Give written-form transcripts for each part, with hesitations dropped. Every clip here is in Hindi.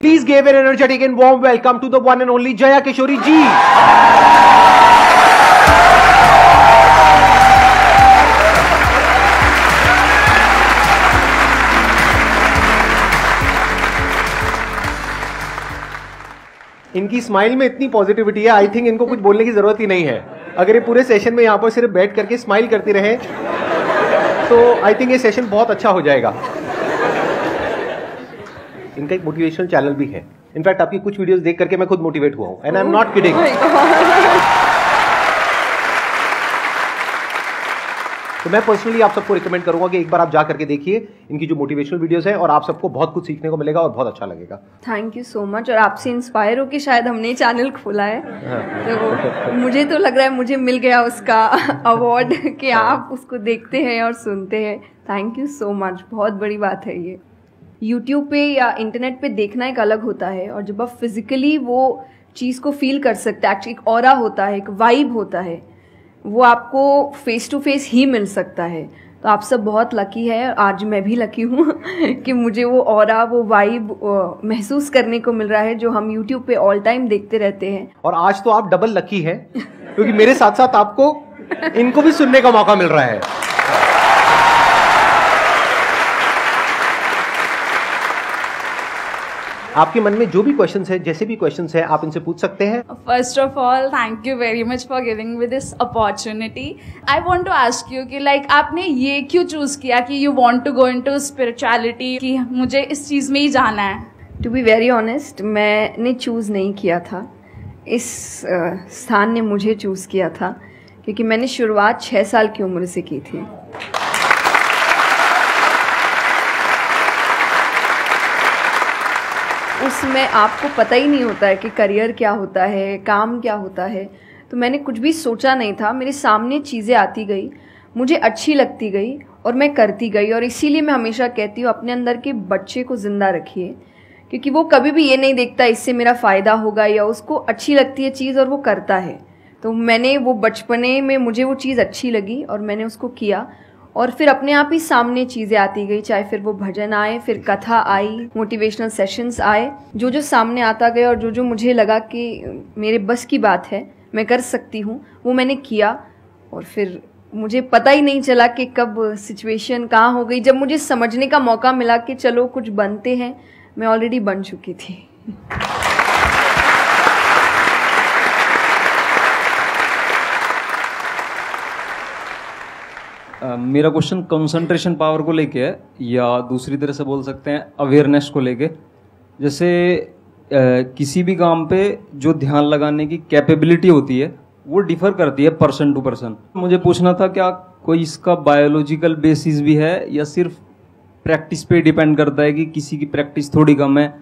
Please give an energetic and warm welcome to the one and only Jaya Kishori ji. इनकी स्माइल में इतनी पॉजिटिविटी है, आई थिंक इनको कुछ बोलने की जरूरत ही नहीं है। अगर ये पूरे सेशन में यहाँ पर सिर्फ बैठ करके स्माइल करती रहे तो आई थिंक ये सेशन बहुत अच्छा हो जाएगा। इनका एक मोटिवेशनल चैनल भी है, इनफैक्ट आपकी कुछ वीडियोस देख करके मैं खुद मोटिवेट हुआ हूं, and I am not kidding. तो मैं पर्सनली आप सबको रिकमेंड करूंगा कि एक बार आप जा करके देखिए इनकी जो मोटिवेशनल वीडियोस हैं, और आप सबको बहुत कुछ सीखने को मिलेगा और बहुत अच्छा लगेगा। Thank you so much. और आपसे इंस्पायर होकर शायद हमने चैनल खोला है, तो मुझे तो लग रहा है मुझे मिल गया उसका अवार्ड कि आप उसको देखते हैं और सुनते हैं। थैंक यू सो मच, बहुत बड़ी बात है ये। यूट्यूब पे या इंटरनेट पे देखना एक अलग होता है, और जब आप फिजिकली वो चीज़ को फील कर सकते हैं, एक्चुअली एक ऑरा होता है, एक वाइब होता है, वो आपको फेस टू फेस ही मिल सकता है। तो आप सब बहुत लकी है, आज मैं भी लकी हूँ कि मुझे वो ऑरा, वो वाइब महसूस करने को मिल रहा है जो हम यूट्यूब पे ऑल टाइम देखते रहते हैं। और आज तो आप डबल लकी हैं क्योंकि मेरे साथ साथ आपको इनको भी सुनने का मौका मिल रहा है। आपके मन में जो भी क्वेश्चंस है, जैसे भी क्वेश्चंस है, आप इनसे पूछ सकते हैं। First of all thank you very much for giving me this opportunity. I want to ask you कि लाइक आपने ये क्यों चूज किया कि you want to go into spirituality, कि मुझे इस चीज में ही जाना है? टू बी वेरी ऑनेस्ट, मैंने चूज नहीं किया था, इस स्थान ने मुझे चूज किया था, क्योंकि मैंने शुरुआत 6 साल की उम्र से की थी। उसमें आपको पता ही नहीं होता है कि करियर क्या होता है, काम क्या होता है। तो मैंने कुछ भी सोचा नहीं था, मेरे सामने चीज़ें आती गई, मुझे अच्छी लगती गई और मैं करती गई। और इसीलिए मैं हमेशा कहती हूँ अपने अंदर के बच्चे को ज़िंदा रखिए, क्योंकि वो कभी भी ये नहीं देखता इससे मेरा फ़ायदा होगा, या उसको अच्छी लगती है चीज़ और वो करता है। तो मैंने वो बचपने में मुझे वो चीज़ अच्छी लगी और मैंने उसको किया, और फिर अपने आप ही सामने चीज़ें आती गई, चाहे फिर वो भजन आए, फिर कथा आई, मोटिवेशनल सेशंस आए, जो जो सामने आता गया और जो जो मुझे लगा कि मेरे बस की बात है, मैं कर सकती हूँ, वो मैंने किया। और फिर मुझे पता ही नहीं चला कि कब सिचुएशन कहाँ हो गई। जब मुझे समझने का मौका मिला कि चलो कुछ बनते हैं, मैं ऑलरेडी बन चुकी थी। मेरा क्वेश्चन कंसंट्रेशन पावर को लेके है, या दूसरी तरह से बोल सकते हैं अवेयरनेस को लेके। जैसे किसी भी काम पे जो ध्यान लगाने की कैपेबिलिटी होती है वो डिफर करती है पर्सन टू पर्सन। मुझे पूछना था क्या कोई इसका बायोलॉजिकल बेसिस भी है, या सिर्फ प्रैक्टिस पे डिपेंड करता है कि किसी की प्रैक्टिस थोड़ी कम है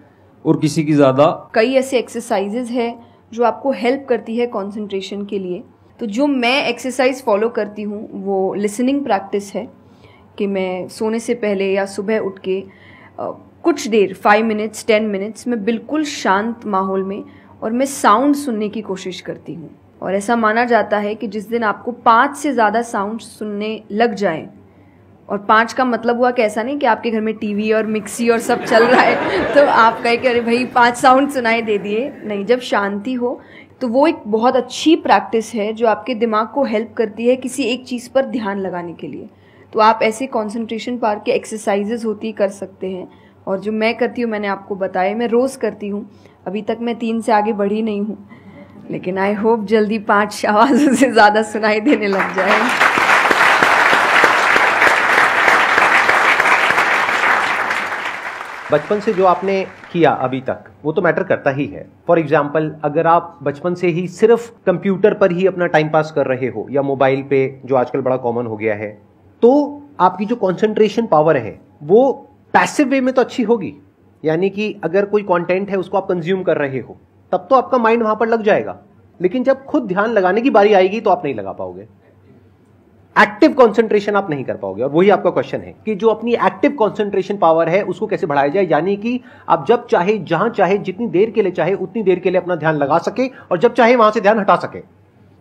और किसी की ज़्यादा? कई ऐसे एक्सरसाइजेज है जो आपको हेल्प करती है कंसंट्रेशन के लिए। तो जो मैं एक्सरसाइज फॉलो करती हूँ वो लिसनिंग प्रैक्टिस है, कि मैं सोने से पहले या सुबह उठ के कुछ देर 5 मिनट्स 10 मिनट्स में बिल्कुल शांत माहौल में और मैं साउंड सुनने की कोशिश करती हूँ। और ऐसा माना जाता है कि जिस दिन आपको 5 से ज़्यादा साउंड सुनने लग जाए, और 5 का मतलब हुआ कि ऐसा नहीं कि आपके घर में टीवी और मिक्सी और सब चल रहा है तो आप कहे कि अरे भाई 5 साउंड सुनाई दे दिए, नहीं, जब शांति हो तो वो एक बहुत अच्छी प्रैक्टिस है जो आपके दिमाग को हेल्प करती है किसी एक चीज़ पर ध्यान लगाने के लिए। तो आप ऐसे कंसंट्रेशन पावर के एक्सरसाइजेज होती कर सकते हैं, और जो मैं करती हूँ मैंने आपको बताया, मैं रोज़ करती हूँ। अभी तक मैं 3 से आगे बढ़ी नहीं हूँ, लेकिन आई होप जल्दी 5 आवाज़ों से ज़्यादा सुनाई देने लग जाए। बचपन से जो आपने किया अभी तक वो तो मैटर करता ही है। फॉर एग्जाम्पल, अगर आप बचपन से ही सिर्फ कंप्यूटर पर ही अपना टाइम पास कर रहे हो या मोबाइल पे, जो आजकल बड़ा कॉमन हो गया है, तो आपकी जो कंसंट्रेशन पावर है वो पैसिव वे में तो अच्छी होगी। यानी कि अगर कोई कंटेंट है उसको आप कंज्यूम कर रहे हो तब तो आपका माइंड वहां पर लग जाएगा, लेकिन जब खुद ध्यान लगाने की बारी आएगी तो आप नहीं लगा पाओगे, एक्टिव कंसंट्रेशन आप नहीं कर पाओगे। और वही आपका क्वेश्चन है कि जो अपनी एक्टिव कंसंट्रेशन पावर है उसको कैसे बढ़ाया जाए, यानी कि आप जब चाहे, जहां चाहे, जितनी देर के लिए चाहे उतनी देर के लिए अपना ध्यान लगा सके, और जब चाहे वहां से ध्यान हटा सके।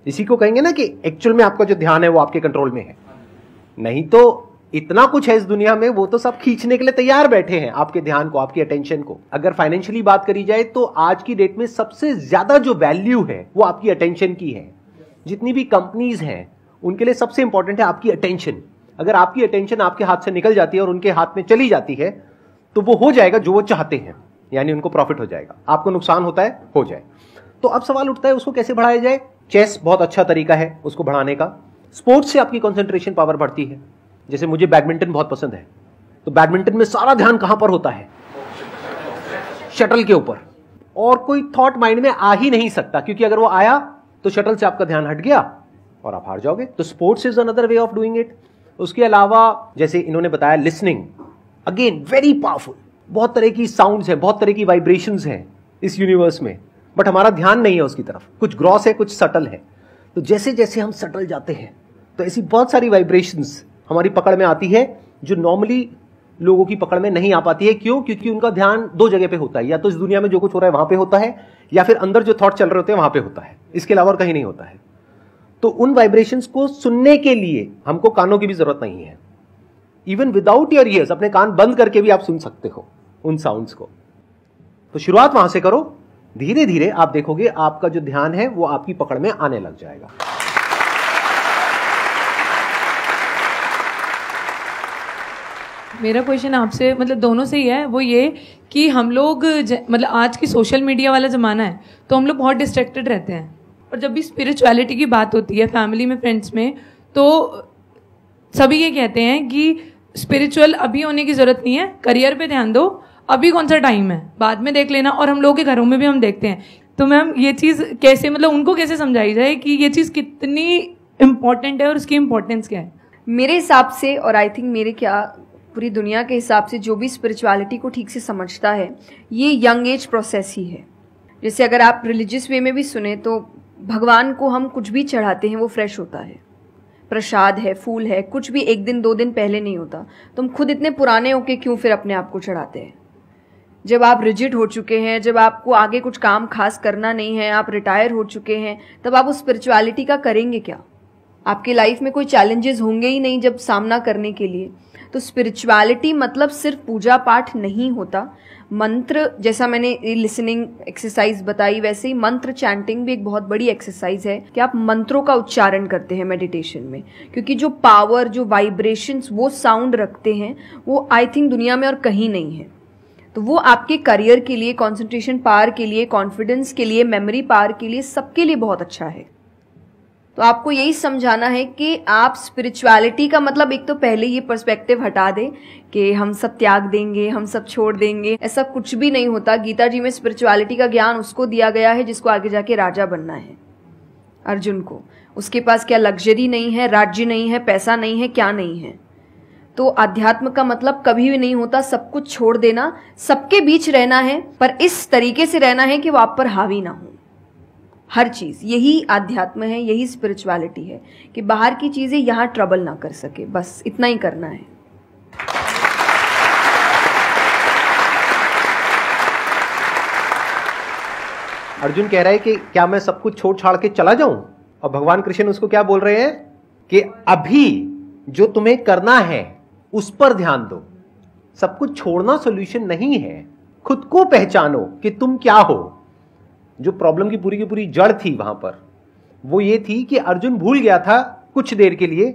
इसी को कहेंगे ना कि एक्चुअल में आपका जो ध्यान है वो आपके कंट्रोल में है। नहीं तो इतना कुछ है इस दुनिया में, वो तो सब खींचने के लिए तैयार बैठे हैं आपके ध्यान को, आपकी अटेंशन को। अगर फाइनेंशियली बात करी जाए तो आज की डेट में सबसे ज्यादा जो वैल्यू है वो आपकी अटेंशन की है। जितनी भी कंपनीज हैं उनके लिए सबसे इंपॉर्टेंट है आपकी अटेंशन। अगर आपकी अटेंशन आपके हाथ से निकल जाती है और उनके हाथ में चली जाती है तो वो हो जाएगा जो वो चाहते हैं, यानी उनको प्रॉफिट हो जाएगा, आपको नुकसान होता है हो जाए। तो अब सवाल उठता है उसको कैसे बढ़ाया जाए। चेस बहुत अच्छा तरीका है उसको बढ़ाने का। स्पोर्ट्स से आपकी कंसंट्रेशन पावर बढ़ती है। जैसे मुझे बैडमिंटन बहुत पसंद है, तो बैडमिंटन में सारा ध्यान कहां पर होता है? शटल के ऊपर, और कोई थॉट माइंड में आ ही नहीं सकता, क्योंकि अगर वो आया तो शटल से आपका ध्यान हट गया और आप हार जाओगे। तो sports is another way of doing it. उसके अलावा जैसे इन्होंने बताया लिसनिंग, अगेन वेरी पावरफुल। बहुत तरह की साउंड्स हैं, बहुत तरह की वाइब्रेशंस हैं इस यूनिवर्स में, बट हमारा ध्यान नहीं है उसकी तरफ। कुछ ग्रॉस है, कुछ सटल है। तो जैसे जैसे हम सटल जाते हैं तो ऐसी बहुत सारी वाइब्रेशंस हमारी पकड़ में आती है जो नॉर्मली लोगों की पकड़ में नहीं आ पाती है। क्यों? क्योंकि उनका ध्यान दो जगह पे होता है, या तो इस दुनिया में जो कुछ हो रहा है वहां पे होता है, या फिर अंदर जो थॉट चल रहे होते हैं वहां पे होता है। इसके अलावा और कहीं नहीं होता है। तो उन वाइब्रेशंस को सुनने के लिए हमको कानों की भी जरूरत नहीं है। इवन विदाउट योर ईयर्स, अपने कान बंद करके भी आप सुन सकते हो उन साउंड्स को। तो शुरुआत वहां से करो, धीरे धीरे आप देखोगे आपका जो ध्यान है वो आपकी पकड़ में आने लग जाएगा। मेरा क्वेश्चन आपसे मतलब दोनों से ही है, वो ये कि हम लोग मतलब आज की सोशल मीडिया वाला ज़माना है तो हम लोग बहुत डिस्ट्रैक्टेड रहते हैं, और जब भी स्पिरिचुअलिटी की बात होती है फैमिली में, फ्रेंड्स में, तो सभी ये कहते हैं कि स्पिरिचुअल अभी होने की ज़रूरत नहीं है, करियर पे ध्यान दो, अभी कौन सा टाइम है, बाद में देख लेना। और हम लोगों के घरों में भी हम देखते हैं। तो मैम ये चीज़ कैसे, मतलब उनको कैसे समझाई जाए कि ये चीज़ कितनी इम्पोर्टेंट है और उसकी इम्पोर्टेंस क्या है? मेरे हिसाब से, और आई थिंक मेरे क्या पूरी दुनिया के हिसाब से, जो भी स्पिरिचुअलिटी को ठीक से समझता है ये यंग एज प्रोसेस ही है। जैसे अगर आप रिलीजियस वे में भी सुने तो भगवान को हम कुछ भी चढ़ाते हैं वो फ्रेश होता है। प्रसाद है, फूल है, कुछ भी एक दिन दो दिन पहले नहीं होता। तो हम खुद इतने पुराने होके क्यों फिर अपने आप को चढ़ाते हैं? जब आप रिजिड हो चुके हैं, जब आपको आगे कुछ काम खास करना नहीं है, आप रिटायर हो चुके हैं, तब आप उस स्पिरिचुअलिटी का करेंगे क्या? आपकी लाइफ में कोई चैलेंजेस होंगे ही नहीं जब सामना करने के लिए। तो स्पिरिचुअलिटी मतलब सिर्फ पूजा पाठ नहीं होता। मंत्र, जैसा मैंने लिसनिंग एक्सरसाइज बताई, वैसे ही मंत्र चैंटिंग भी एक बहुत बड़ी एक्सरसाइज है कि आप मंत्रों का उच्चारण करते हैं मेडिटेशन में, क्योंकि जो पावर, जो वाइब्रेशंस वो साउंड रखते हैं वो आई थिंक दुनिया में और कहीं नहीं है। तो वो आपके करियर के लिए, कंसंट्रेशन पावर के लिए, कॉन्फिडेंस के लिए, मेमोरी पावर के लिए, सबके लिए बहुत अच्छा है। तो आपको यही समझाना है कि आप स्पिरिचुअलिटी का मतलब, एक तो पहले ये पर्सपेक्टिव हटा दें कि हम सब त्याग देंगे, हम सब छोड़ देंगे। ऐसा कुछ भी नहीं होता। गीता जी में स्पिरिचुअलिटी का ज्ञान उसको दिया गया है जिसको आगे जाके राजा बनना है। अर्जुन को, उसके पास क्या लग्जरी नहीं है, राज्य नहीं है, पैसा नहीं है, क्या नहीं है। तो अध्यात्म का मतलब कभी भी नहीं होता सब कुछ छोड़ देना, सबके बीच रहना है, पर इस तरीके से रहना है कि वो आप पर हावी ना हो हर चीज। यही आध्यात्म है, यही स्पिरिचुअलिटी है कि बाहर की चीजें यहां ट्रबल ना कर सके, बस इतना ही करना है। अर्जुन कह रहा है कि क्या मैं सब कुछ छोड़ छाड़ के चला जाऊं? और भगवान कृष्ण उसको क्या बोल रहे हैं कि अभी जो तुम्हें करना है उस पर ध्यान दो। सब कुछ छोड़ना सॉल्यूशन नहीं है। खुद को पहचानो कि तुम क्या हो। जो प्रॉब्लम की पूरी जड़ थी वहां पर वो ये थी कि अर्जुन भूल गया था कुछ देर के लिए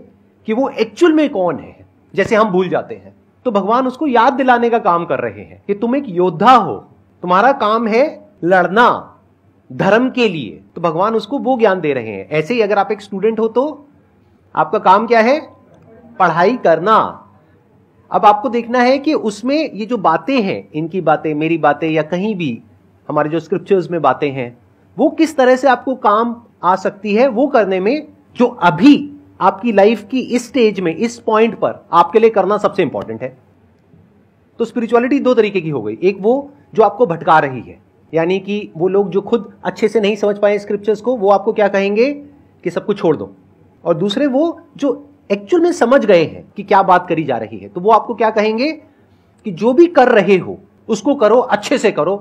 कि वो एक्चुअल में कौन है, जैसे हम भूल जाते हैं। तो भगवान उसको याद दिलाने का काम कर रहे हैं कि तुम एक योद्धा हो, तुम्हारा काम है लड़ना धर्म के लिए। तो भगवान उसको वो ज्ञान दे रहे हैं। ऐसे ही अगर आप एक स्टूडेंट हो तो आपका काम क्या है? पढ़ाई करना। अब आपको देखना है कि उसमें ये जो बातें हैं, इनकी बातें, मेरी बातें, या कहीं भी हमारे जो स्क्रिप्चर्स में बातें हैं, वो किस तरह से आपको काम आ सकती है वो करने में, जो अभी आपकी लाइफ की इस स्टेज में, इस पॉइंट पर आपके लिए करना सबसे इंपॉर्टेंट है। तो स्पिरिचुअलिटी दो तरीके की हो गई। एक वो जो आपको भटका रही है, यानी कि वो लोग जो खुद अच्छे से नहीं समझ पाए स्क्रिप्चर्स को, वो आपको क्या कहेंगे कि सब कुछ छोड़ दो। और दूसरे वो जो एक्चुअल में समझ गए हैं कि क्या बात करी जा रही है, तो वो आपको क्या कहेंगे कि जो भी कर रहे हो उसको करो, अच्छे से करो,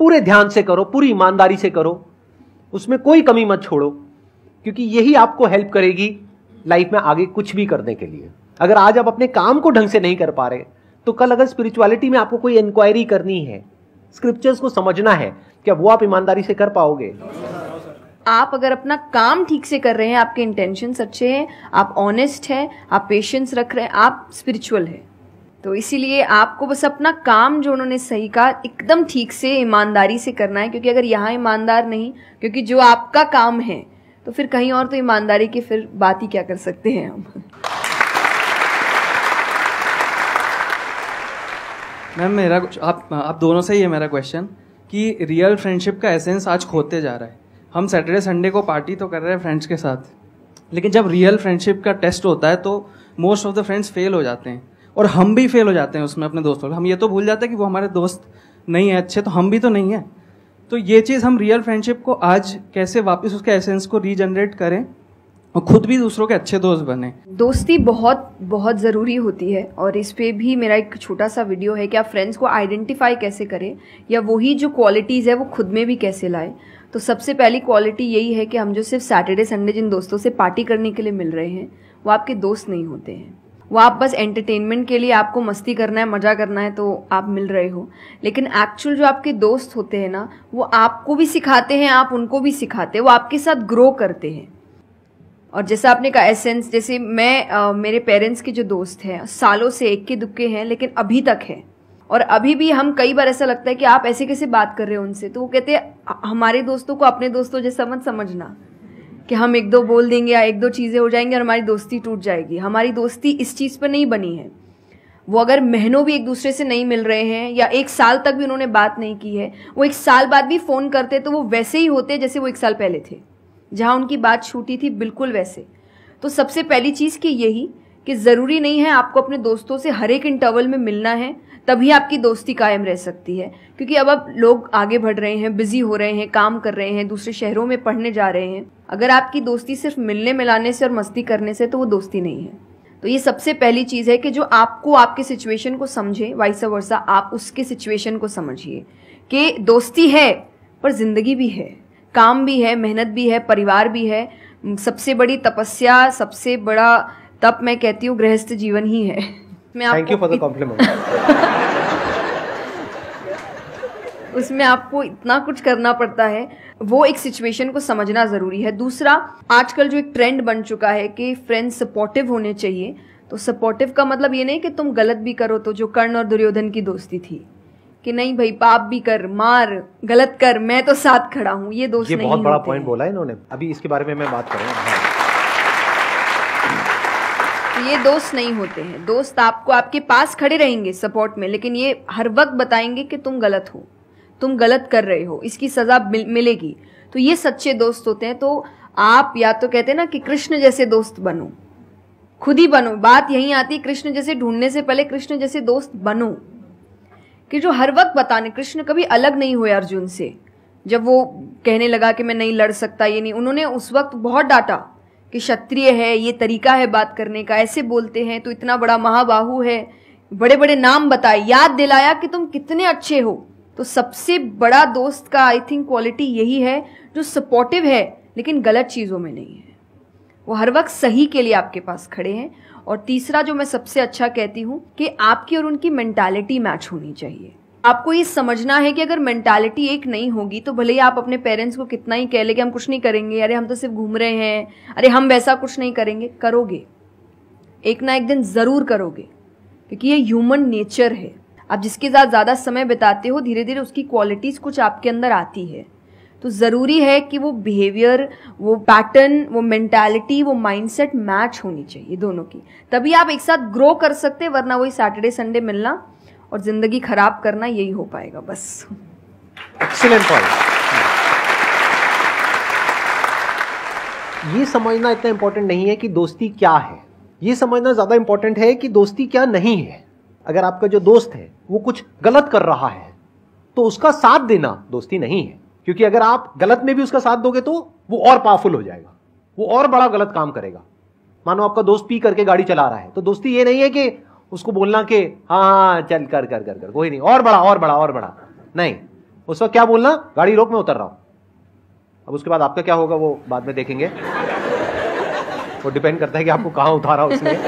पूरे ध्यान से करो, पूरी ईमानदारी से करो, उसमें कोई कमी मत छोड़ो, क्योंकि यही आपको हेल्प करेगी लाइफ में आगे कुछ भी करने के लिए। अगर आज आप अपने काम को ढंग से नहीं कर पा रहे, तो कल अगर स्पिरिचुअलिटी में आपको कोई इंक्वायरी करनी है, स्क्रिप्चर्स को समझना है, क्या वो आप ईमानदारी से कर पाओगे? आप अगर अपना काम ठीक से कर रहे हैं, आपके इंटेंशंस अच्छे हैं, आप ऑनेस्ट हैं, आप पेशेंस रख रहे हैं, आप स्पिरिचुअल है। तो इसीलिए आपको बस अपना काम, जो उन्होंने सही कहा, एकदम ठीक से ईमानदारी से करना है। क्योंकि अगर यहाँ ईमानदार नहीं, क्योंकि जो आपका काम है, तो फिर कहीं और तो ईमानदारी की फिर बात ही क्या कर सकते हैं हम। मैम मेरा आप दोनों से ही है मेरा क्वेश्चन कि रियल फ्रेंडशिप का एसेंस आज खोते जा रहा है। हम सैटरडे संडे को पार्टी तो कर रहे हैं फ्रेंड्स के साथ, लेकिन जब रियल फ्रेंडशिप का टेस्ट होता है तो most of the friends fail हो जाते हैं, और हम भी फेल हो जाते हैं उसमें अपने दोस्तों। हम ये तो भूल जाते हैं कि वो हमारे दोस्त नहीं है अच्छे, तो हम भी तो नहीं है। तो ये चीज़ हम रियल फ्रेंडशिप को आज कैसे वापस उसके एसेंस को रीजनरेट करें और खुद भी दूसरों के अच्छे दोस्त बने? दोस्ती बहुत बहुत ज़रूरी होती है, और इस पे भी मेरा एक छोटा सा वीडियो है कि आप फ्रेंड्स को आइडेंटिफाई कैसे करें, या वही जो क्वालिटीज़ है वो खुद में भी कैसे लाएं। तो सबसे पहली क्वालिटी यही है कि हम जो सिर्फ सैटरडे संडे जिन दोस्तों से पार्टी करने के लिए मिल रहे हैं, वो आपके दोस्त नहीं होते हैं। वो आप बस एंटरटेनमेंट के लिए, आपको मस्ती करना है, मज़ा करना है, तो आप मिल रहे हो। लेकिन एक्चुअल जो आपके दोस्त होते हैं ना, वो आपको भी सिखाते हैं, आप उनको भी सिखाते हैं, वो आपके साथ ग्रो करते हैं। और जैसा आपने कहा एसेंस, जैसे मैं मेरे पेरेंट्स के जो दोस्त हैं, सालों से इक्के दुक्के हैं, लेकिन अभी तक है। और अभी भी हम कई बार ऐसा लगता है कि आप ऐसे कैसे बात कर रहे हो उनसे, तो वो कहते हैं हमारे दोस्तों को अपने दोस्तों जैसा मत समझना कि हम एक दो बोल देंगे या एक दो चीज़ें हो जाएंगी और हमारी दोस्ती टूट जाएगी। हमारी दोस्ती इस चीज़ पर नहीं बनी है। वो अगर महीनों भी एक दूसरे से नहीं मिल रहे हैं, या एक साल तक भी उन्होंने बात नहीं की है, वो एक साल बाद भी फ़ोन करते तो वो वैसे ही होते जैसे वो एक साल पहले थे, जहाँ उनकी बात छूटी थी, बिल्कुल वैसे। तो सबसे पहली चीज़ कि यही कि ज़रूरी नहीं है आपको अपने दोस्तों से हर एक इंटरवल में मिलना है, तभी आपकी दोस्ती कायम रह सकती है। क्योंकि अब लोग आगे बढ़ रहे हैं, बिजी हो रहे हैं, काम कर रहे हैं, दूसरे शहरों में पढ़ने जा रहे हैं। अगर आपकी दोस्ती सिर्फ मिलने मिलाने से और मस्ती करने से, तो वो दोस्ती नहीं है। तो ये सबसे पहली चीज़ है कि जो आपको आपके सिचुएशन को समझे, वाइस वर्सा आप उसके सिचुएशन को समझिए कि दोस्ती है पर जिंदगी भी है, काम भी है, मेहनत भी है, परिवार भी है। सबसे बड़ी तपस्या, सबसे बड़ा तप मैं कहती हूँ गृहस्थ जीवन ही है। Thank you for the compliment. उसमें आपको इतना कुछ करना पड़ता है, वो एक सिचुएशन को समझना ज़रूरी है। दूसरा, आजकल जो एक ट्रेंड बन चुका है कि फ्रेंड्स सपोर्टिव होने चाहिए, तो सपोर्टिव का मतलब ये नहीं कि तुम गलत भी करो, तो जो कर्ण और दुर्योधन की दोस्ती थी कि नहीं भाई पाप भी कर, मार, गलत कर, मैं तो साथ खड़ा हूँ, ये दोस्त नहीं होते। ये बहुत बड़ा पॉइंट बोला इन्होंने, अभी इसके बारे में मैं बात करूँगा। ये दोस्त नहीं होते हैं। दोस्त आपको आपके पास खड़े रहेंगे सपोर्ट में, लेकिन ये हर वक्त बताएंगे कि तुम गलत हो, तुम गलत कर रहे हो, इसकी सजा मिलेगी। तो ये सच्चे दोस्त होते हैं। तो आप या तो कहते हैं ना कि कृष्ण जैसे दोस्त बनो, खुद ही बनो। बात यही आती, कृष्ण जैसे ढूंढने से पहले कृष्ण जैसे दोस्त बनो, कि जो हर वक्त बताने। कृष्ण कभी अलग नहीं हुए अर्जुन से। जब वो कहने लगा कि मैं नहीं लड़ सकता, ये नहीं, उन्होंने उस वक्त बहुत डांटा कि क्षत्रिय है, ये तरीका है बात करने का, ऐसे बोलते हैं, तो इतना बड़ा महाबाहु है, बड़े बड़े नाम बताए, याद दिलाया कि तुम कितने अच्छे हो। तो सबसे बड़ा दोस्त का आई थिंक क्वालिटी यही है, जो सपोर्टिव है लेकिन गलत चीज़ों में नहीं है, वो हर वक्त सही के लिए आपके पास खड़े हैं। और तीसरा जो मैं सबसे अच्छा कहती हूँ कि आपकी और उनकी मेंटालिटी मैच होनी चाहिए। आपको ये समझना है कि अगर मेंटालिटी एक नहीं होगी, तो भले ही आप अपने पेरेंट्स को कितना ही कह ले कि हम कुछ नहीं करेंगे, अरे हम तो सिर्फ घूम रहे हैं, अरे हम वैसा कुछ नहीं करेंगे, करोगे, एक ना एक दिन ज़रूर करोगे, क्योंकि ये ह्यूमन नेचर है। आप जिसके साथ ज़्यादा समय बिताते हो, धीरे धीरे उसकी क्वालिटीज़ कुछ आपके अंदर आती है। तो ज़रूरी है कि वो बिहेवियर, वो पैटर्न, वो मेंटालिटी, वो माइंडसेट मैच होनी चाहिए दोनों की, तभी आप एक साथ ग्रो कर सकते हैं। वरना वही सैटरडे संडे मिलना और ज़िंदगी खराब करना, यही हो पाएगा बस। Excellent point. ये समझना इतना इंपॉर्टेंट नहीं है कि दोस्ती क्या है, ये समझना ज़्यादा इंपॉर्टेंट है कि दोस्ती क्या नहीं है। अगर आपका जो दोस्त है वो कुछ गलत कर रहा है, तो उसका साथ देना दोस्ती नहीं है। क्योंकि अगर आप गलत में भी उसका साथ दोगे तो वो और पावरफुल हो जाएगा, वो और बड़ा गलत काम करेगा। मानो आपका दोस्त पी करके गाड़ी चला रहा है, तो दोस्ती ये नहीं है कि उसको बोलना कि हाँ चल कर कर कर कर कोई नहीं, और बड़ा और बड़ा और बड़ा नहीं। उस वक्त क्या बोलना, गाड़ी रोक, मैं उतर रहा हूं। अब उसके बाद आपका क्या होगा वो बाद में देखेंगे, वो डिपेंड करता है कि आपको कहां उतारा उसने।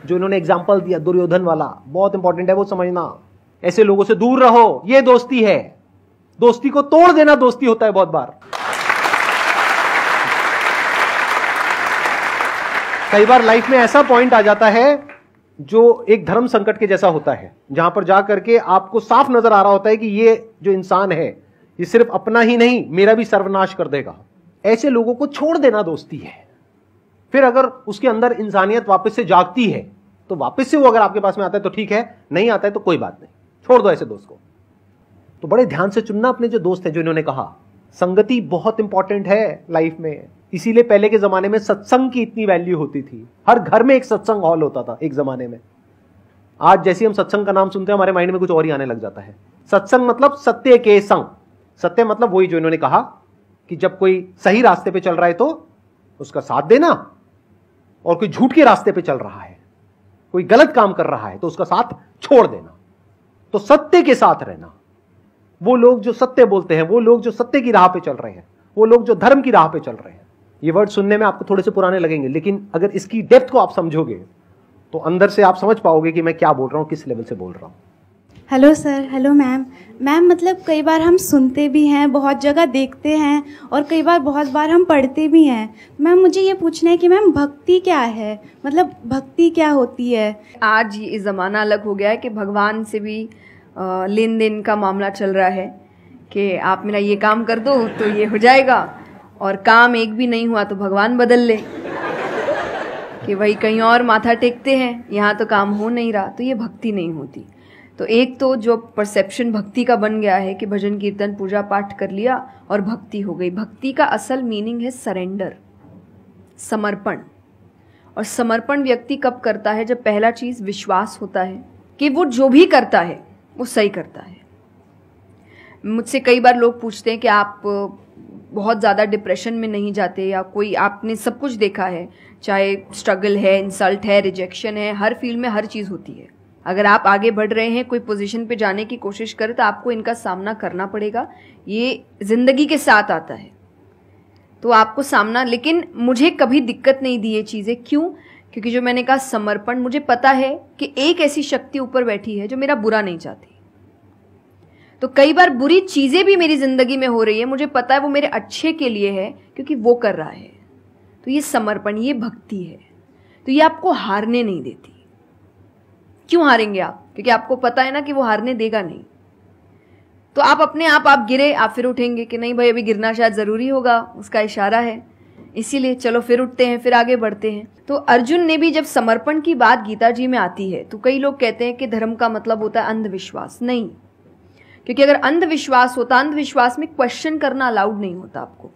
जो इन्होंने एग्जाम्पल दिया दुर्योधन वाला, बहुत इंपॉर्टेंट है वो समझना। ऐसे लोगों से दूर रहो, ये दोस्ती है। दोस्ती को तोड़ देना दोस्ती होता है बहुत बार। कई बार लाइफ में ऐसा पॉइंट आ जाता है जो एक धर्म संकट के जैसा होता है, जहां पर जाकर के आपको साफ नजर आ रहा होता है कि ये जो इंसान है ये सिर्फ अपना ही नहीं मेरा भी सर्वनाश कर देगा। ऐसे लोगों को छोड़ देना दोस्ती है। फिर अगर उसके अंदर इंसानियत वापस से जागती है तो वापस से वो अगर आपके पास में आता है तो ठीक है, नहीं आता है तो कोई बात नहीं, छोड़ दो ऐसे दोस्त को। तो बड़े ध्यान से चुनना अपने जो दोस्त हैं। जो इन्होंने कहा संगति बहुत इंपॉर्टेंट है लाइफ में, इसीलिए पहले के जमाने में सत्संग की इतनी वैल्यू होती थी। हर घर में एक सत्संग हॉल होता था एक जमाने में। आज जैसे हम सत्संग का नाम सुनते हैं हमारे माइंड में कुछ और ही आने लग जाता है। सत्संग मतलब सत्य के संग। सत्य मतलब वही जो इन्होंने कहा कि जब कोई सही रास्ते पे चल रहा है तो उसका साथ देना, और कोई झूठ के रास्ते पे चल रहा है, कोई गलत काम कर रहा है तो उसका साथ छोड़ देना। तो सत्य के साथ रहना। वो लोग जो सत्य बोलते हैं, वो लोग जो सत्य की राह पे चल रहे हैं, वो लोग जो धर्म की राह पे चल रहे हैं। ये वर्ड सुनने में आपको थोड़े से पुराने लगेंगे, लेकिन अगर इसकी डेप्थ को आप समझोगे तो अंदर से आप समझ पाओगे कि मैं क्या बोल रहा हूं, किस लेवल से बोल रहा हूं। Hello sir, hello ma'am. Ma'am मतलब कई बार हम सुनते भी हैं, बहुत जगह देखते हैं, और कई बार बहुत बार हम पढ़ते भी हैं। मैम मुझे ये पूछना है कि मैम भक्ति क्या है, मतलब भक्ति क्या होती है? आज ये ज़माना अलग हो गया है कि भगवान से भी लेन देन का मामला चल रहा है कि आप मेरा ये काम कर दो तो ये हो जाएगा, और काम एक भी नहीं हुआ तो भगवान बदल ले, कि भाई कहीं और माथा टेकते हैं, यहाँ तो काम हो नहीं रहा। तो ये भक्ति नहीं होती। तो एक तो जो परसेप्शन भक्ति का बन गया है कि भजन कीर्तन पूजा पाठ कर लिया और भक्ति हो गई। भक्ति का असल मीनिंग है सरेंडर, समर्पण। और समर्पण व्यक्ति कब करता है? जब पहला चीज़ विश्वास होता है कि वो जो भी करता है वो सही करता है। मुझसे कई बार लोग पूछते हैं कि आप बहुत ज़्यादा डिप्रेशन में नहीं जाते, या कोई आपने सब कुछ देखा है, चाहे स्ट्रगल है, इंसल्ट है, रिजेक्शन है, हर फील्ड में हर चीज़ होती है। अगर आप आगे बढ़ रहे हैं, कोई पोजीशन पे जाने की कोशिश करें तो आपको इनका सामना करना पड़ेगा। ये ज़िंदगी के साथ आता है तो आपको सामना, लेकिन मुझे कभी दिक्कत नहीं दी ये चीज़ें। क्यों? क्योंकि जो मैंने कहा समर्पण, मुझे पता है कि एक ऐसी शक्ति ऊपर बैठी है जो मेरा बुरा नहीं चाहती। तो कई बार बुरी चीज़ें भी मेरी ज़िंदगी में हो रही है, मुझे पता है वो मेरे अच्छे के लिए है क्योंकि वो कर रहा है। तो ये समर्पण, ये भक्ति है। तो ये आपको हारने नहीं देती। क्यों हारेंगे आप? क्योंकि आपको पता है ना कि वो हारने देगा नहीं। तो आप अपने आप गिरे, आप फिर उठेंगे कि नहीं भाई अभी गिरना शायद ज़रूरी होगा, उसका इशारा है, इसीलिए चलो फिर उठते हैं, फिर आगे बढ़ते हैं। तो अर्जुन ने भी, जब समर्पण की बात गीता जी में आती है तो कई लोग कहते हैं कि धर्म का मतलब होता है अंधविश्वास। नहीं, क्योंकि अगर अंधविश्वास होता, अंधविश्वास में क्वेश्चन करना अलाउड नहीं होता आपको।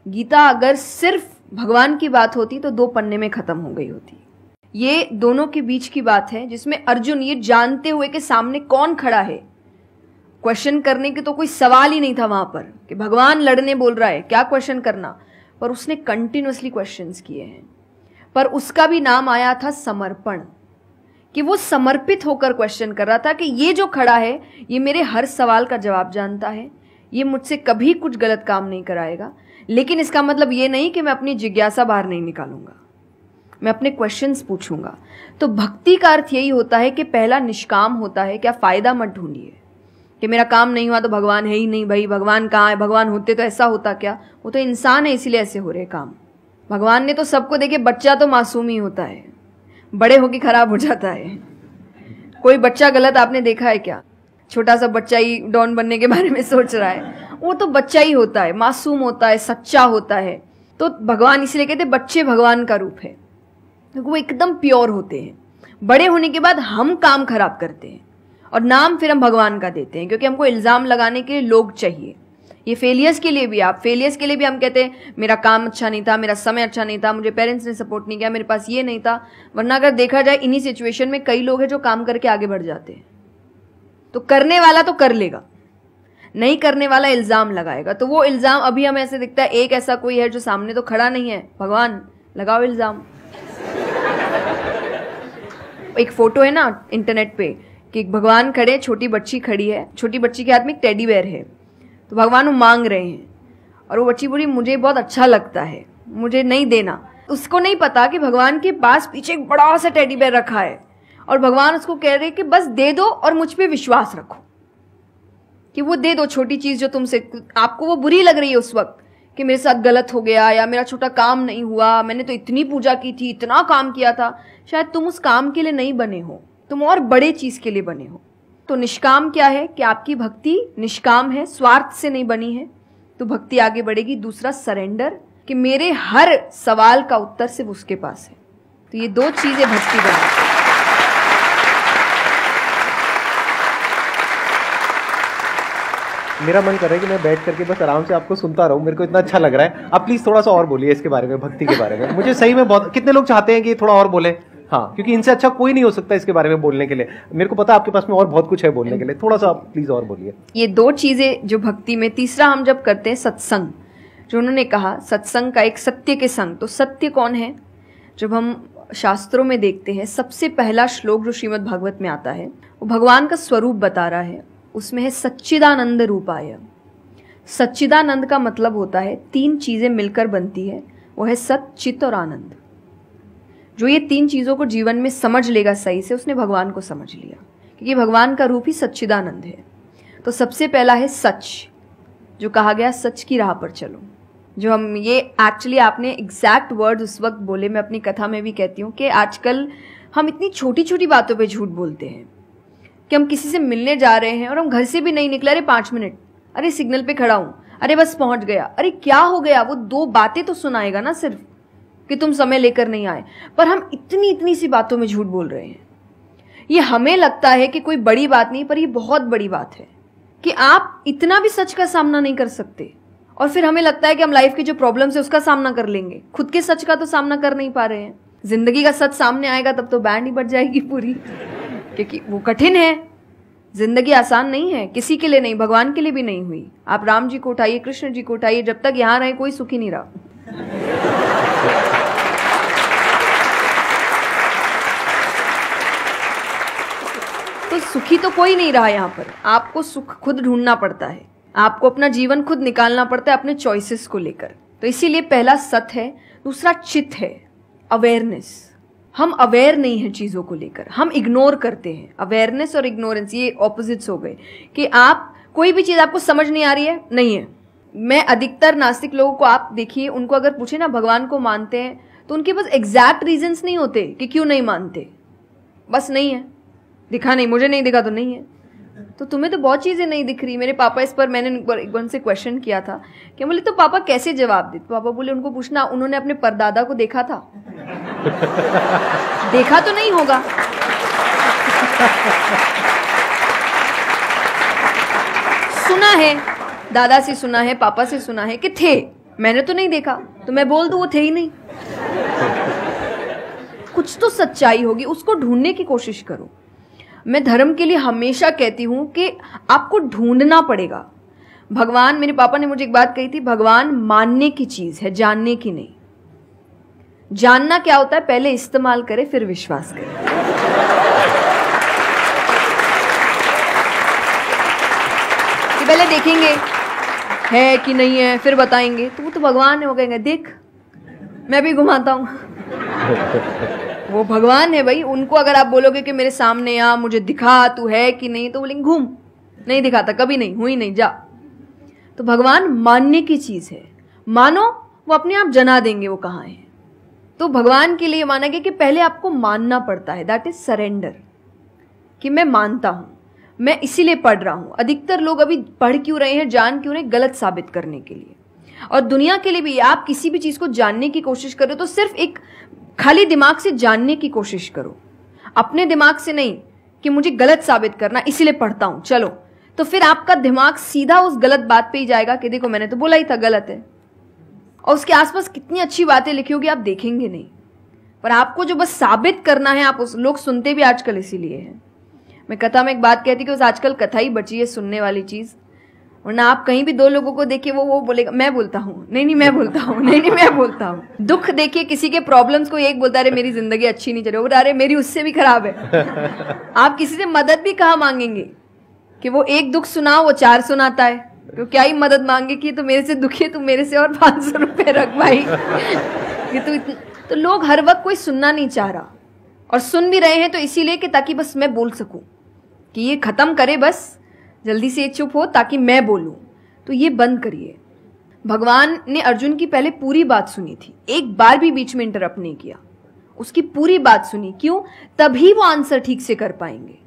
गीता अगर सिर्फ भगवान की बात होती तो 2 पन्ने में खत्म हो गई होती। ये दोनों के बीच की बात है जिसमें अर्जुन ये जानते हुए कि सामने कौन खड़ा है, क्वेश्चन करने के तो कोई सवाल ही नहीं था वहां पर कि भगवान लड़ने बोल रहा है, क्या क्वेश्चन करना, पर उसने कंटिन्यूअसली क्वेश्चंस किए हैं। पर उसका भी नाम आया था समर्पण, कि वो समर्पित होकर क्वेश्चन कर रहा था कि ये जो खड़ा है ये मेरे हर सवाल का जवाब जानता है, ये मुझसे कभी कुछ गलत काम नहीं कराएगा। लेकिन इसका मतलब ये नहीं कि मैं अपनी जिज्ञासा बाहर नहीं निकालूंगा, मैं अपने क्वेश्चंस पूछूंगा। तो भक्ति का अर्थ यही होता है कि पहला निष्काम होता है। क्या फायदा मत ढूंढिए कि मेरा काम नहीं हुआ तो भगवान है ही नहीं। भाई भगवान कहाँ है? भगवान होते तो ऐसा होता क्या? वो तो इंसान है इसीलिए ऐसे हो रहे काम। भगवान ने तो सबको देखे, बच्चा तो मासूम ही होता है, बड़े होके खराब हो जाता है। कोई बच्चा गलत आपने देखा है क्या? छोटा सा बच्चा ही डॉन बनने के बारे में सोच रहा है, वो तो बच्चा ही होता है, मासूम होता है, सच्चा होता है। तो भगवान इसलिए कहते बच्चे भगवान का रूप है, क्योंकि वो एकदम प्योर होते हैं। बड़े होने के बाद हम काम खराब करते हैं और नाम फिर हम भगवान का देते हैं, क्योंकि हमको इल्ज़ाम लगाने के लिए लोग चाहिए। ये फेलियर्स के लिए भी, आप फेलियर्स के लिए भी हम कहते हैं मेरा काम अच्छा नहीं था, मेरा समय अच्छा नहीं था, मुझे पेरेंट्स ने सपोर्ट नहीं किया, मेरे पास ये नहीं था। वरना अगर देखा जाए इन्हीं सिचुएशन में कई लोग हैं जो काम करके आगे बढ़ जाते हैं। तो करने वाला तो कर लेगा, नहीं करने वाला इल्ज़ाम लगाएगा। तो वो इल्ज़ाम अभी हमें ऐसे दिखता है एक ऐसा कोई है जो सामने तो खड़ा नहीं है, भगवान लगाओ इल्ज़ाम। एक फोटो है ना इंटरनेट पे कि भगवान खड़े, छोटी बच्ची खड़ी है, छोटी बच्ची के हाथ में एक टेडी बेयर है, तो भगवान वो मांग रहे हैं और वो बच्ची बोली मुझे बहुत अच्छा लगता है, मुझे नहीं देना। उसको नहीं पता कि भगवान के पास पीछे एक बड़ा सा टेडी बेयर रखा है और भगवान उसको कह रहे कि बस दे दो और मुझ पे विश्वास रखो कि वो दे दो छोटी चीज जो तुमसे, आपको वो बुरी लग रही है उस वक्त कि मेरे साथ गलत हो गया या मेरा छोटा काम नहीं हुआ, मैंने तो इतनी पूजा की थी, इतना काम किया था, शायद तुम उस काम के लिए नहीं बने हो, तुम और बड़े चीज के लिए बने हो। तो निष्काम क्या है कि आपकी भक्ति निष्काम है, स्वार्थ से नहीं बनी है, तो भक्ति आगे बढ़ेगी। दूसरा सरेंडर, कि मेरे हर सवाल का उत्तर सिर्फ उसके पास है। तो ये दो चीजें भक्ति बनाती है। मेरा मन कर रहा है कि मैं बैठ करके बस आराम से आपको सुनता रहूं, मेरे को इतना अच्छा लग रहा है। आप प्लीज थोड़ा सा और बोलिए इसके बारे में, भक्ति के बारे में। मुझे सही में बहुत, कितने लोग चाहते हैं कि थोड़ा और बोले? हाँ, क्योंकि इनसे अच्छा कोई नहीं हो सकता इसके बारे में बोलने के लिए। मेरे को पता है आपके पास में और बहुत कुछ है बोलने के लिए, थोड़ा सा प्लीज और बोलिए। ये दो चीजें जो भक्ति में। तीसरा हम जब करते हैं सत्संग, जो उन्होंने कहा सत्संग का एक सत्य के संग, तो सत्य कौन है? जब हम शास्त्रों में देखते हैं सबसे पहला श्लोक जो श्रीमद् भागवत में आता है वो भगवान का स्वरूप बता रहा है, उसमें है सच्चिदानंद रूपाय। सच्चिदानंद का मतलब होता है तीन चीजें मिलकर बनती है, वो है सत, चित और आनंद। जो ये तीन चीजों को जीवन में समझ लेगा सही से, उसने भगवान को समझ लिया, क्योंकि भगवान का रूप ही सच्चिदानंद है। तो सबसे पहला है सच, जो कहा गया सच की राह पर चलो। जो हम ये एक्चुअली आपने एग्जैक्ट वर्ड उस वक्त बोले, मैं अपनी कथा में भी कहती हूँ कि आजकल हम इतनी छोटी छोटी बातों पे झूठ बोलते हैं कि हम किसी से मिलने जा रहे हैं और हम घर से भी नहीं निकले, अरे 5 मिनट, अरे सिग्नल पे खड़ा हूँ, अरे बस पहुंच गया, अरे क्या हो गया, वो 2 बातें तो सुनाएगा ना सिर्फ कि तुम समय लेकर नहीं आए, पर हम इतनी इतनी सी बातों में झूठ बोल रहे हैं। ये हमें लगता है कि कोई बड़ी बात नहीं, पर ये बहुत बड़ी बात है कि आप इतना भी सच का सामना नहीं कर सकते, और फिर हमें लगता है कि हम लाइफ की जो प्रॉब्लम्स है उसका सामना कर लेंगे, खुद के सच का तो सामना कर नहीं पा रहे हैं। जिंदगी का सच सामने आएगा तब तो बैंड ही बज जाएगी पूरी, क्योंकि वो कठिन है। जिंदगी आसान नहीं है, किसी के लिए नहीं, भगवान के लिए भी नहीं हुई। आप राम जी को उठाइए, कृष्ण जी को उठाइए, जब तक यहां रहे कोई सुखी नहीं रहा। तो सुखी तो कोई नहीं रहा यहाँ पर। आपको सुख खुद ढूंढना पड़ता है, आपको अपना जीवन खुद निकालना पड़ता है अपने चॉइसेस को लेकर। तो इसीलिए पहला सत है। दूसरा चित है, अवेयरनेस। हम अवेयर नहीं है चीजों को लेकर, हम इग्नोर करते हैं। अवेयरनेस और इग्नोरेंस ये ऑपोजिट्स हो गए कि आप कोई भी चीज आपको समझ नहीं आ रही है, नहीं है। मैं अधिकतर नास्तिक लोगों को आप देखिए, उनको अगर पूछे ना भगवान को मानते हैं, तो उनके पास एग्जैक्ट रीजंस नहीं होते कि क्यों नहीं मानते, बस नहीं है, दिखा नहीं, मुझे नहीं दिखा तो नहीं है। तो तुम्हें तो बहुत चीजें नहीं दिख रही। मेरे पापा इस पर मैंने एक बार से क्वेश्चन किया था कि बोले तो पापा कैसे जवाब दे? तो पापा बोले उनको पूछना उन्होंने अपने परदादा को देखा था। देखा तो नहीं होगा, सुना है, दादा से सुना है, पापा से सुना है कि थे, मैंने तो नहीं देखा, तो मैं बोल दूं वो थे ही नहीं। कुछ तो सच्चाई होगी, उसको ढूंढने की कोशिश करो। मैं धर्म के लिए हमेशा कहती हूं कि आपको ढूंढना पड़ेगा। भगवान, मेरे पापा ने मुझे एक बात कही थी, भगवान मानने की चीज है, जानने की नहीं। जानना क्या होता है? पहले इस्तेमाल करे फिर विश्वास करे। कि पहले देखेंगे है कि नहीं है, फिर बताएंगे, तो वो तो भगवान है, वो कहेंगे देख मैं भी घुमाता हूं। वो भगवान है भाई। उनको अगर आप बोलोगे कि मेरे सामने आ, मुझे दिखा तू है कि नहीं, तो बोलेंगे घूम, नहीं दिखाता, कभी नहीं हुई, नहीं जा। तो भगवान मानने की चीज है, मानो वो अपने आप जना देंगे वो कहाँ है। तो भगवान के लिए माना गया कि पहले आपको मानना पड़ता है, दैट इज सरेंडर, कि मैं मानता हूं, मैं इसीलिए पढ़ रहा हूं। अधिकतर लोग अभी पढ़ क्यों रहे हैं, जान क्यों रहे, गलत साबित करने के लिए। और दुनिया के लिए भी, आप किसी भी चीज को जानने की कोशिश करो तो सिर्फ एक खाली दिमाग से जानने की कोशिश करो, अपने दिमाग से नहीं कि मुझे गलत साबित करना इसीलिए पढ़ता हूं चलो। तो फिर आपका दिमाग सीधा उस गलत बात पे ही जाएगा कि देखो मैंने तो बोला ही था गलत है, और उसके आसपास कितनी अच्छी बातें लिखी होगी आप देखेंगे नहीं। पर आपको जो बस साबित करना है, आप उस लोग सुनते भी आजकल इसीलिए है। मैं कथा में एक बात कहती कि उस आजकल कथा ही बची है सुनने वाली चीज, वरना आप कहीं भी 2 लोगों को देखिए वो बोलेगा मैं बोलता हूँ, नहीं मैं बोलता हूँ, नहीं मैं बोलता हूँ। दुख देखिए किसी के, प्रॉब्लम्स को एक बोलता है अरे मेरी जिंदगी अच्छी नहीं चल रही, अरे मेरी उससे भी खराब है। आप किसी से मदद भी कहाँ मांगेंगे कि वो एक दुख सुनाओ वो 4 सुनाता है, तो क्या ही मदद मांगे कि तो मेरे से दुखी है, तू मेरे से और 500 रुपए रख भाई। ये तो तो लोग हर वक्त कोई सुनना नहीं चाह रहा, और सुन भी रहे हैं तो इसीलिए कि ताकि बस मैं बोल सकूं, कि ये खत्म करे, बस जल्दी से ये चुप हो ताकि मैं बोलूं। तो ये बंद करिए। भगवान ने अर्जुन की पहले पूरी बात सुनी थी, एक बार भी बीच में इंटरप्ट नहीं किया, उसकी पूरी बात सुनी। क्यों? तभी वो आंसर ठीक से कर पाएंगे।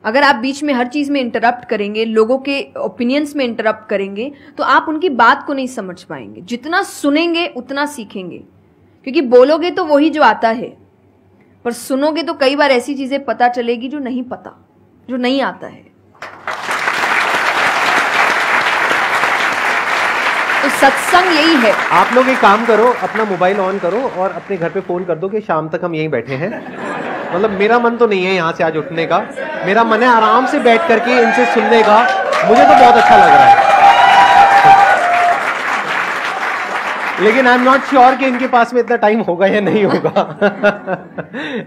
अगर आप बीच में हर चीज में इंटरप्ट करेंगे, लोगों के ओपिनियंस में इंटरप्ट करेंगे, तो आप उनकी बात को नहीं समझ पाएंगे। जितना सुनेंगे उतना सीखेंगे, क्योंकि बोलोगे तो वही जो आता है, पर सुनोगे तो कई बार ऐसी चीजें पता चलेगी जो नहीं पता, जो नहीं आता है। तो सत्संग यही है। आप लोग एक काम करो, अपना मोबाइल ऑन करो और अपने घर पे फोन कर दो कि शाम तक हम यहीं बैठे हैं। मतलब मेरा मन तो नहीं है यहाँ से आज उठने का, मेरा मन है आराम से बैठ करके इनसे सुनने का। मुझे तो बहुत अच्छा लग रहा है, लेकिन आई एम नॉट श्योर कि इनके पास में इतना टाइम होगा या नहीं होगा।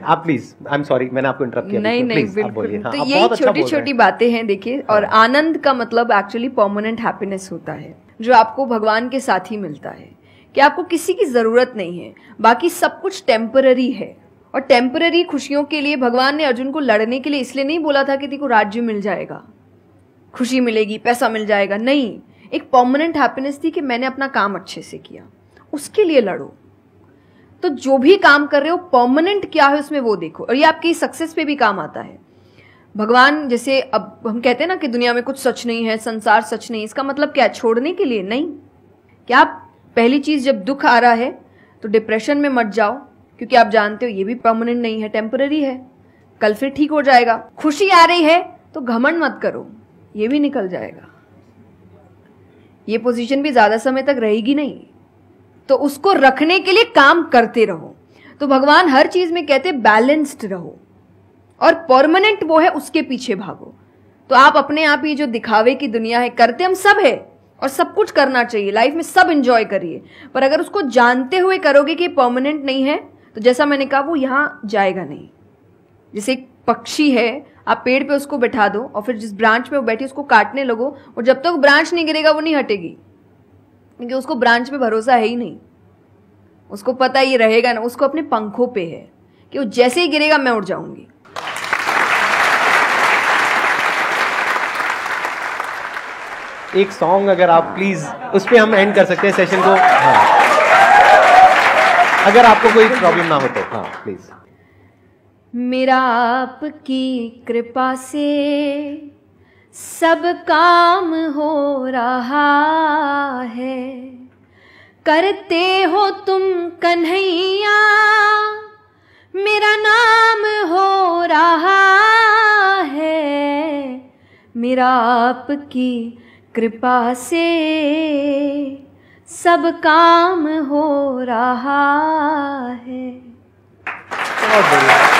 आप प्लीज, आई एम सॉरी, मैंने आपको इंटरप्ट किया। नहीं नहीं, बिल्कुल। तो यही छोटी छोटी बातें हैं, देखिए। और आनंद का मतलब एक्चुअली परमानेंट हैप्पीनेस होता है, जो आपको भगवान के साथ ही मिलता है, कि आपको किसी की जरूरत नहीं है, बाकी सब कुछ टेम्पररी है। और टेम्पररी खुशियों के लिए भगवान ने अर्जुन को लड़ने के लिए इसलिए नहीं बोला था कि तेको राज्य मिल जाएगा, खुशी मिलेगी, पैसा मिल जाएगा। नहीं, एक परमानेंट हैप्पीनेस थी कि मैंने अपना काम अच्छे से किया, उसके लिए लड़ो। तो जो भी काम कर रहे हो परमानेंट क्या है उसमें वो देखो, और ये आपकी सक्सेस पे भी काम आता है। भगवान, जैसे अब हम कहते हैं ना कि दुनिया में कुछ सच नहीं है, संसार सच नहीं, इसका मतलब क्या? छोड़ने के लिए नहीं। क्या आप पहली चीज, जब दुख आ रहा है तो डिप्रेशन में मत जाओ, क्योंकि आप जानते हो ये भी परमानेंट नहीं है, टेम्पररी है, कल फिर ठीक हो जाएगा। खुशी आ रही है तो घमंड मत करो, ये भी निकल जाएगा, ये पोजीशन भी ज्यादा समय तक रहेगी नहीं। तो उसको रखने के लिए काम करते रहो। तो भगवान हर चीज में कहते बैलेंस्ड रहो, और परमानेंट वो है उसके पीछे भागो। तो आप अपने आप ही जो दिखावे की दुनिया है, करते हम सब है और सब कुछ करना चाहिए लाइफ में, सब एंजॉय करिए, पर अगर उसको जानते हुए करोगे कि परमानेंट नहीं है, तो जैसा मैंने कहा वो यहाँ जाएगा नहीं। जैसे एक पक्षी है, आप पेड़ पे उसको बैठा दो और फिर जिस ब्रांच में वो बैठी उसको काटने लगो, और जब तक ब्रांच नहीं गिरेगा वो नहीं हटेगी, क्योंकि उसको ब्रांच पे भरोसा है ही नहीं। उसको पता ये रहेगा ना, उसको अपने पंखों पे है कि वो जैसे ही गिरेगा मैं उड़ जाऊंगी। एक सॉन्ग अगर आप प्लीज, उस पे हम एंड कर सकते हैं सेशन को। हाँ। अगर आपको कोई प्रॉब्लम ना हो तो। हाँ प्लीज। मेरा आपकी कृपा से सब काम हो रहा है, करते हो तुम कन्हैया, मेरा नाम हो रहा है। मेरा आपकी कृपा से सब काम हो रहा है। बहुत बढ़िया।